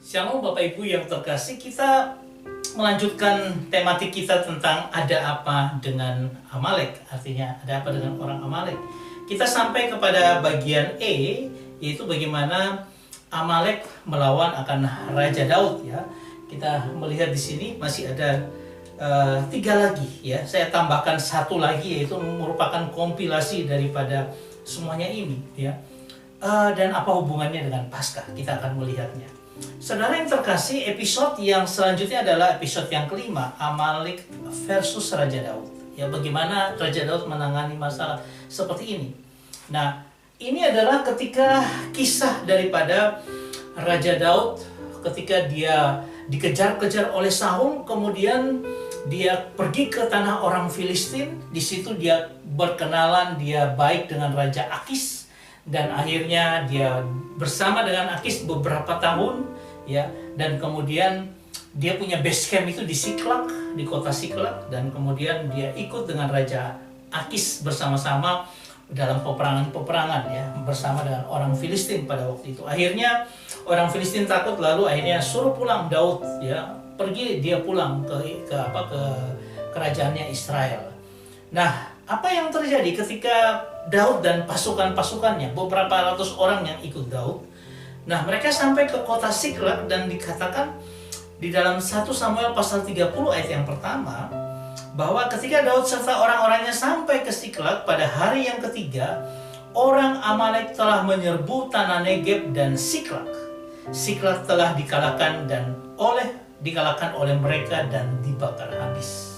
Shalom Bapak Ibu yang terkasih, kita melanjutkan tematik kita tentang ada apa dengan Amalek. Artinya ada apa dengan orang Amalek. Kita sampai kepada bagian E, yaitu bagaimana Amalek melawan akan Raja Daud ya. Kita melihat di sini masih ada tiga lagi ya. Saya tambahkan satu lagi, yaitu merupakan kompilasi daripada semuanya ini ya. Dan apa hubungannya dengan Paskah? Kita akan melihatnya. Saudara yang terkasih, episode yang selanjutnya adalah episode yang kelima, Amalek versus Raja Daud. Ya, bagaimana Raja Daud menangani masalah seperti ini. Nah, ini adalah ketika kisah daripada Raja Daud ketika dia dikejar-kejar oleh Saul, kemudian dia pergi ke tanah orang Filistin. Di situ dia berkenalan, dia baik dengan Raja Akis. Dan akhirnya dia bersama dengan Akis beberapa tahun ya, dan kemudian dia punya base camp itu di Siklak, di kota Siklak, dan kemudian dia ikut dengan Raja Akis bersama-sama dalam peperangan-peperangan ya, bersama dengan orang Filistin pada waktu itu. Akhirnya orang Filistin takut, lalu akhirnya suruh pulang Daud ya, pergi dia pulang ke kerajaannya Israel. Nah, apa yang terjadi ketika Daud dan pasukan-pasukannya, beberapa ratus orang yang ikut Daud. Nah, mereka sampai ke kota Siklak, dan dikatakan di dalam 1 Samuel pasal 30 ayat yang pertama, bahwa ketika Daud serta orang-orangnya sampai ke Siklak pada hari yang ketiga, orang Amalek telah menyerbu tanah Negeb dan Siklak. Siklak telah dikalahkan oleh mereka dan dibakar habis.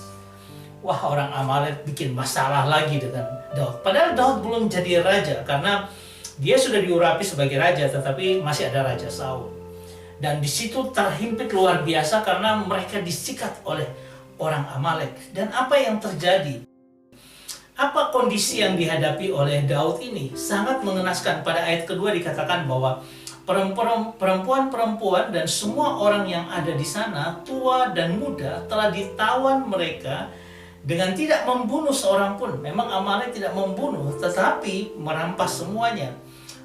Wah, orang Amalek bikin masalah lagi dengan Daud. Padahal Daud belum jadi raja, karena dia sudah diurapi sebagai raja, tetapi masih ada Raja Saul. Dan di situ terhimpit luar biasa karena mereka disikat oleh orang Amalek. Dan apa yang terjadi? Apa kondisi yang dihadapi oleh Daud ini? Sangat mengenaskan. Pada ayat kedua dikatakan bahwa perempuan-perempuan dan semua orang yang ada di sana, tua dan muda, telah ditawan mereka dengan tidak membunuh seorang pun. Memang Amalek tidak membunuh, tetapi merampas semuanya.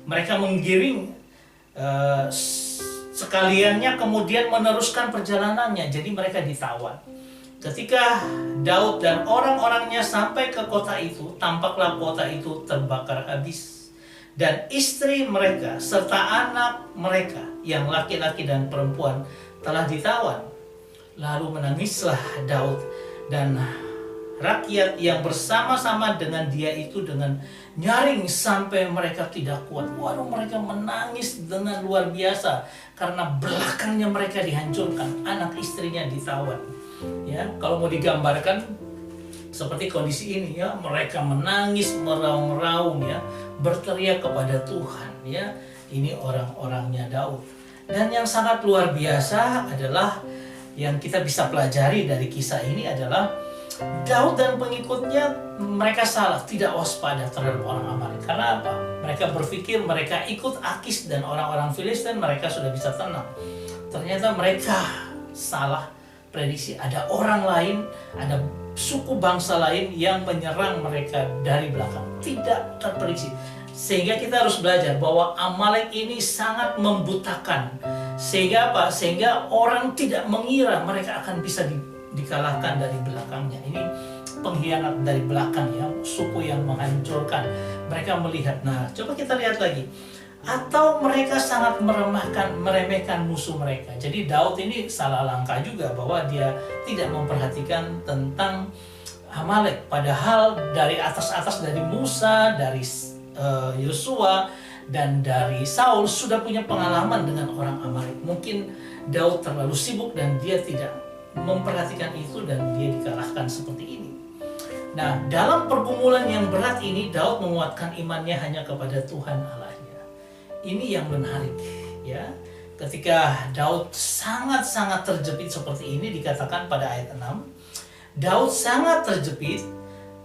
Mereka menggiring sekaliannya, kemudian meneruskan perjalanannya. Jadi mereka ditawan. Ketika Daud dan orang-orangnya sampai ke kota itu, tampaklah kota itu terbakar habis. Dan istri mereka serta anak mereka yang laki-laki dan perempuan telah ditawan. Lalu menangislah Daud dan rakyat yang bersama-sama dengan dia itu dengan nyaring sampai mereka tidak kuat. Waduh, mereka menangis dengan luar biasa karena belakangnya mereka dihancurkan, anak istrinya ditawan. Ya, kalau mau digambarkan seperti kondisi ini ya, mereka menangis meraung-raung ya, berteriak kepada Tuhan ya. Ini orang-orangnya Daud. Dan yang sangat luar biasa adalah yang kita bisa pelajari dari kisah ini adalah Daud dan pengikutnya, mereka salah, tidak waspada terhadap orang Amalek. Karena apa? Mereka berpikir mereka ikut Akis dan orang-orang Filistin, mereka sudah bisa tenang. Ternyata mereka salah prediksi. Ada orang lain, ada suku bangsa lain yang menyerang mereka dari belakang. Tidak terprediksi. Sehingga kita harus belajar bahwa Amalek ini sangat membutakan. Sehingga apa? Sehingga orang tidak mengira mereka akan bisa dikalahkan dari belakangnya. Ini pengkhianat dari belakang ya, suku yang menghancurkan. Mereka melihat. Nah, coba kita lihat lagi. Atau mereka sangat meremehkan musuh mereka. Jadi Daud ini salah langkah juga bahwa dia tidak memperhatikan tentang Amalek. Padahal dari atas-atas, dari Musa, dari Yosua, dan dari Saul sudah punya pengalaman dengan orang Amalek. Mungkin Daud terlalu sibuk dan dia tidak memperhatikan itu, dan dia dikalahkan seperti ini. Nah, dalam pergumulan yang berat ini, Daud menguatkan imannya hanya kepada Tuhan Allahnya. Ini yang menarik ya. Ketika Daud sangat-sangat terjepit seperti ini, dikatakan pada ayat 6, Daud sangat terjepit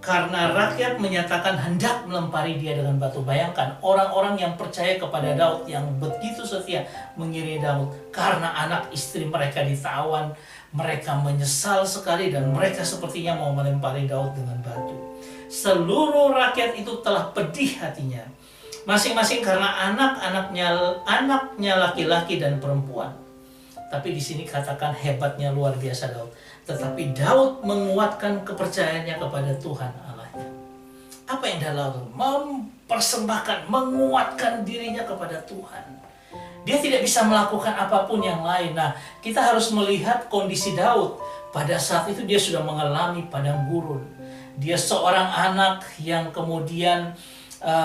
karena rakyat menyatakan hendak melempari dia dengan batu. Bayangkan, orang-orang yang percaya kepada Daud, yang begitu setia mengiringi Daud, karena anak istri mereka ditawan, mereka menyesal sekali dan mereka sepertinya mau melempari Daud dengan batu. Seluruh rakyat itu telah pedih hatinya, masing-masing karena anaknya laki-laki dan perempuan. Tapi di sini katakan hebatnya luar biasa Daud. Tetapi Daud menguatkan kepercayaannya kepada Tuhan Allahnya. Apa yang Daud lakukan? Mempersembahkan, menguatkan dirinya kepada Tuhan. Dia tidak bisa melakukan apapun yang lain. Nah, kita harus melihat kondisi Daud. Pada saat itu dia sudah mengalami padang gurun. Dia seorang anak yang kemudian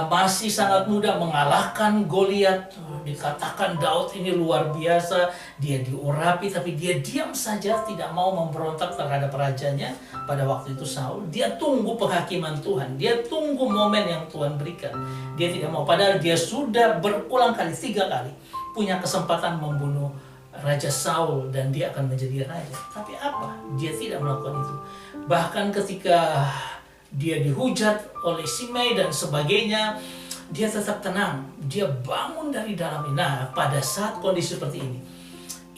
masih sangat muda mengalahkan Goliat. Dikatakan Daud ini luar biasa. Dia diurapi tapi dia diam saja, tidak mau memberontak terhadap rajanya. Pada waktu itu Saul, dia tunggu penghakiman Tuhan. Dia tunggu momen yang Tuhan berikan. Dia tidak mau, padahal dia sudah berulang kali, 3 kali punya kesempatan membunuh Raja Saul dan dia akan menjadi raja. Tapi apa? Dia tidak melakukan itu. Bahkan ketika dia dihujat oleh Simei dan sebagainya, dia tetap tenang. Dia bangun dari dalam. Nah, pada saat kondisi seperti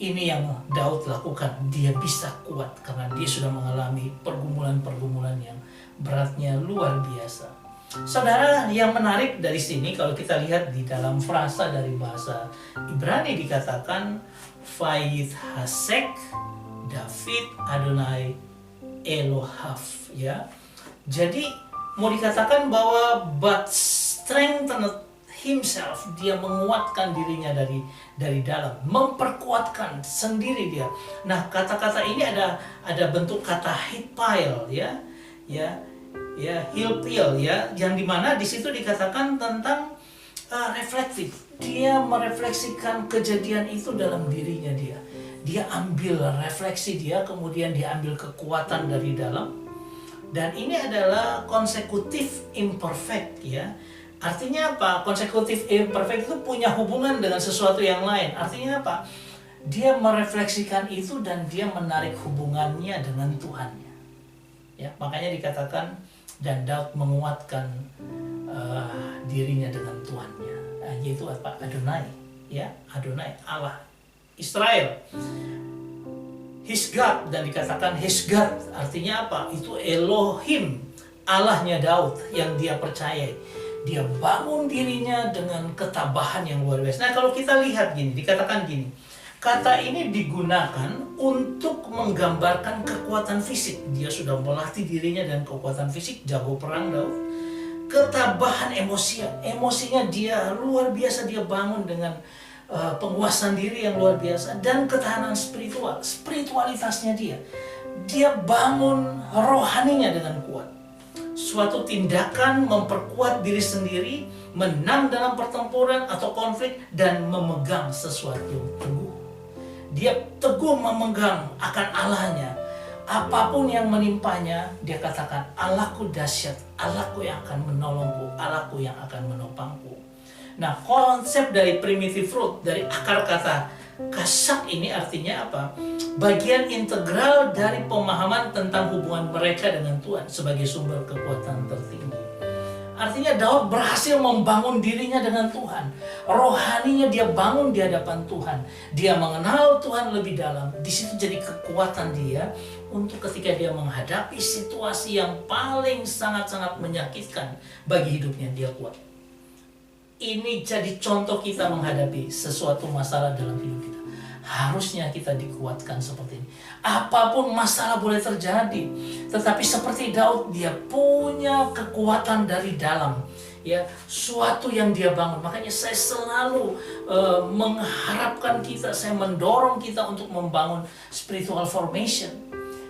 ini yang Daud lakukan. Dia bisa kuat karena dia sudah mengalami pergumulan-pergumulan yang beratnya luar biasa. Saudara, yang menarik dari sini kalau kita lihat di dalam frasa dari bahasa Ibrani dikatakan Vayit Hasek David Adonai Elohav, ya. Jadi mau dikatakan bahwa but strengthened himself, dia menguatkan dirinya dari dalam, memperkuatkan sendiri dia. Nah, kata-kata ini ada bentuk kata hitpail, hilpil, yang dimana di situ dikatakan tentang reflektif. Dia merefleksikan kejadian itu dalam dirinya dia. Dia ambil refleksi dia, kemudian dia ambil kekuatan dari dalam. Dan ini adalah konsekutif imperfect, ya. Artinya apa? Konsekutif imperfect itu punya hubungan dengan sesuatu yang lain. Artinya apa? Dia merefleksikan itu dan dia menarik hubungannya dengan Tuhannya. Ya, makanya dikatakan dan Daud menguatkan dirinya dengan Tuhannya, yaitu apa? Adonai, ya, Adonai, Allah Israel, His God, dan dikatakan His God, artinya apa? Itu Elohim, Allahnya Daud yang dia percayai. Dia bangun dirinya dengan ketabahan yang luar biasa. Nah, kalau kita lihat gini, dikatakan gini, kata ini digunakan untuk menggambarkan kekuatan fisik. Dia sudah melatih dirinya dengan kekuatan fisik, jago perang Daud. Ketabahan emosinya dia luar biasa, dia bangun dengan penguasaan diri yang luar biasa. Dan ketahanan spiritualitasnya dia bangun rohaninya dengan kuat. Suatu tindakan memperkuat diri sendiri, menang dalam pertempuran atau konflik, dan memegang sesuatu teguh. Dia teguh memegang akan Allahnya. Apapun yang menimpanya, dia katakan, Allahku dahsyat, Allahku yang akan menolongku, Allahku yang akan menopangku. Nah, konsep dari primitive root, dari akar kata kasak ini artinya apa? Bagian integral dari pemahaman tentang hubungan mereka dengan Tuhan sebagai sumber kekuatan tertinggi. Artinya Daud berhasil membangun dirinya dengan Tuhan. Rohaninya dia bangun di hadapan Tuhan. Dia mengenal Tuhan lebih dalam. Di situ jadi kekuatan dia untuk ketika dia menghadapi situasi yang paling sangat-sangat menyakitkan bagi hidupnya, dia kuat. Ini jadi contoh kita menghadapi sesuatu masalah dalam hidup kita. Harusnya kita dikuatkan seperti ini. Apapun masalah boleh terjadi, tetapi seperti Daud, dia punya kekuatan dari dalam, ya, suatu yang dia bangun. Makanya saya selalu mengharapkan kita, saya mendorong kita untuk membangun spiritual formation,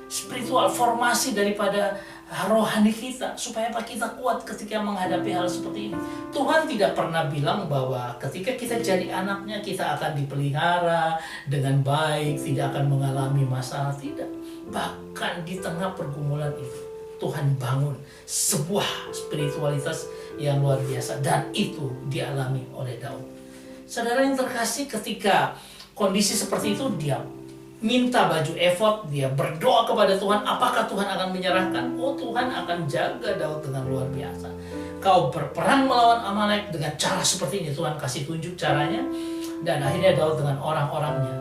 spiritual formasi daripada rohani kita, supaya apa? Kita kuat ketika menghadapi hal seperti ini. Tuhan tidak pernah bilang bahwa ketika kita jadi anaknya kita akan dipelihara dengan baik, tidak akan mengalami masalah. Tidak. Bahkan di tengah pergumulan itu Tuhan bangun sebuah spiritualitas yang luar biasa, dan itu dialami oleh Daud. Saudara yang terkasih, ketika kondisi seperti itu, dia minta baju efod, dia berdoa kepada Tuhan. Apakah Tuhan akan menyerahkan? Oh, Tuhan akan jaga Daud dengan luar biasa. Kau berperang melawan Amalek dengan cara seperti ini. Tuhan kasih tunjuk caranya, dan akhirnya Daud dengan orang-orangnya,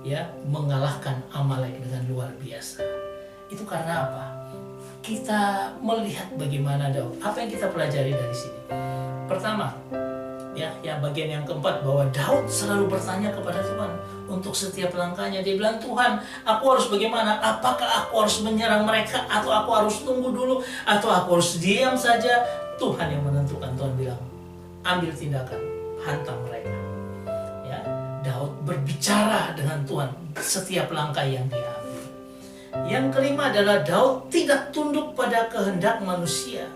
ya, mengalahkan Amalek dengan luar biasa. Itu karena apa? Kita melihat bagaimana Daud. Apa yang kita pelajari dari sini? Pertama, Ya, bagian yang keempat, bahwa Daud selalu bertanya kepada Tuhan untuk setiap langkahnya. Dia bilang, Tuhan, aku harus bagaimana? Apakah aku harus menyerang mereka, atau aku harus tunggu dulu, atau aku harus diam saja? Tuhan yang menentukan. Tuhan bilang, ambil tindakan, hantam mereka. Ya, Daud berbicara dengan Tuhan setiap langkah yang dia ambil. Yang kelima adalah Daud tidak tunduk pada kehendak manusia.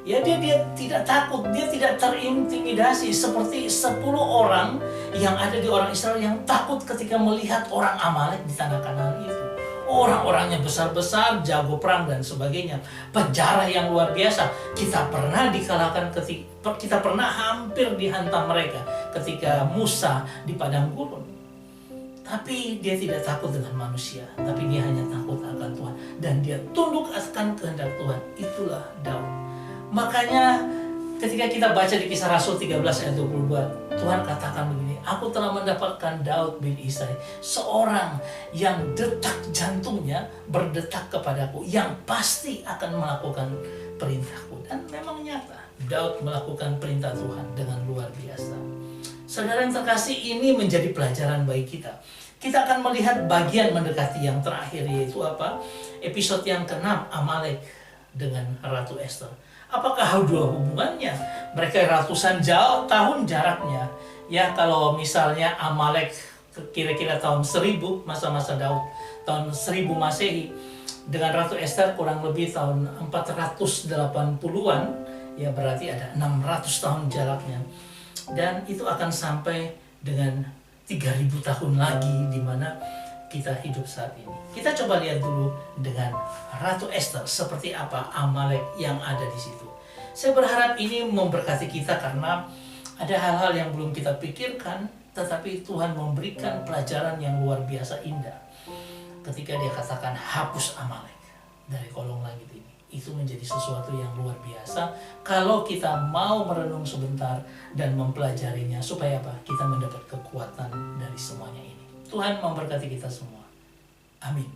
Ya, dia tidak takut, dia tidak terintimidasi seperti 10 orang yang ada di orang Israel yang takut ketika melihat orang Amalek di tanah Kanaan itu. Orang-orangnya besar-besar, jago perang dan sebagainya. Penjara yang luar biasa. Kita pernah dikalahkan kita pernah hampir dihantam mereka ketika Musa di padang gurun. Tapi dia tidak takut dengan manusia, tapi dia hanya takut akan Tuhan, dan dia tunduk akan kehendak Tuhan. Itulah Daud. Makanya ketika kita baca di Kisah Rasul 13 ayat 22, Tuhan katakan begini, aku telah mendapatkan Daud bin Isai, seorang yang detak jantungnya berdetak kepadaku, yang pasti akan melakukan perintahku. Dan memang nyata, Daud melakukan perintah Tuhan dengan luar biasa. Saudara yang terkasih, ini menjadi pelajaran bagi kita. Kita akan melihat bagian mendekati yang terakhir, yaitu apa? Episode yang ke-6, Amalek dengan Ratu Ester. Apakah dua hubungannya? Mereka ratusan tahun jaraknya. Ya, kalau misalnya Amalek kira-kira tahun 1000, masa-masa Daud, tahun 1000 Masehi, dengan Ratu Ester kurang lebih tahun 480-an, ya berarti ada 600 tahun jaraknya. Dan itu akan sampai dengan 3000 tahun lagi di mana kita hidup saat ini. Kita coba lihat dulu dengan Ratu Ester seperti apa Amalek yang ada di situ. Saya berharap ini memberkati kita karena ada hal-hal yang belum kita pikirkan, tetapi Tuhan memberikan pelajaran yang luar biasa indah. Ketika dia katakan hapus Amalek dari kolong langit ini. Itu menjadi sesuatu yang luar biasa kalau kita mau merenung sebentar dan mempelajarinya supaya apa? Kita mendapat kekuatan dari semuanya ini. Tuhan memberkati kita semua. Amin.